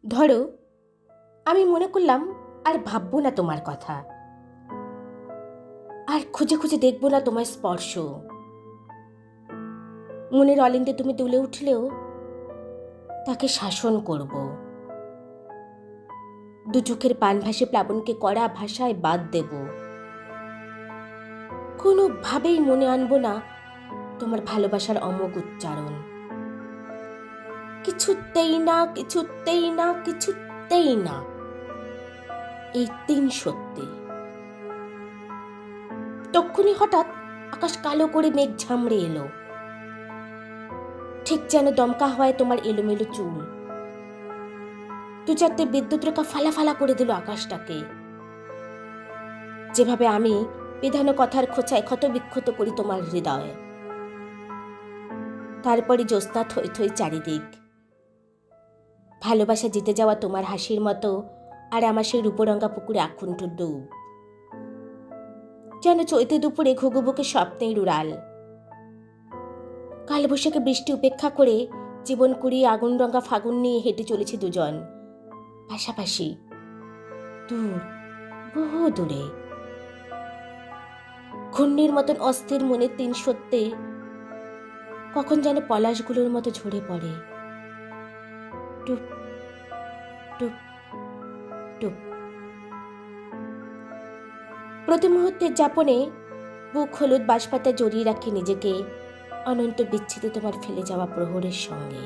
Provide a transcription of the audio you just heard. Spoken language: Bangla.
ধরো, আমি মনে করলাম আর ভাববো না তোমার কথা, আর খুঁজে খুঁজে দেখবো না তোমার স্পর্শ। মনের অলিন্দে তুমি দুলে উঠলেও তাকে শাসন করব। দু চোখের পান ভাসে প্লাবনকে কড়া ভাষায় বাদ দেব। কোনোভাবেই মনে আনবো না তোমার ভালোবাসার অমোঘ উচ্চারণ। কিছুতেই না, কিছুতেই না, কিছুতেই না। এই 3 সত্যি। তক্ষুনি হঠাৎ আকাশ কালো করে মেঘ ঝামড়ে এলো, ঠিক যেন দমকা হওয়ায় তোমার এলোমেলো চুল 2-4টে বিদ্যুৎ রেখা ফালা ফালা করে দিল আকাশটাকে। যেভাবে আমি বিধানো কথার খোঁচায় ক্ষত বিক্ষত করি তোমার হৃদয়। তারপরে জ্যোৎস্না থই থই চারিদিক। ভালোবাসা জিতে যাওয়া তোমার হাসির মতো, আর আমার সেই রূপরঙ্গা পুকুরে আকুণ্ঠ ডুব। যেন চৈতে দুপুরে ঘুঘুবুকে স্বপ্নের উড়াল। কালবৈশাখী বৃষ্টি উপেক্ষা করে জীবন কুড়িয়ে আগুন রঙা ফাগুন নিয়ে হেঁটে চলেছি দুজন, পাশাপাশি, দূর, বহু দূরে। ঘূর্ণির মতন অস্থির মনের 3 সত্যি কখন যেন পলাশগুলোর মতো ঝরে পড়ে, টুপ টুপ টুপ। প্রতি মুহূর্তের যাপনে বুক হলুদ বাঁশপাতা জড়িয়ে রাখি নিজেকে অনন্ত বিচ্ছেদে তোমার ফেলে যাওয়া প্রহরের সঙ্গে।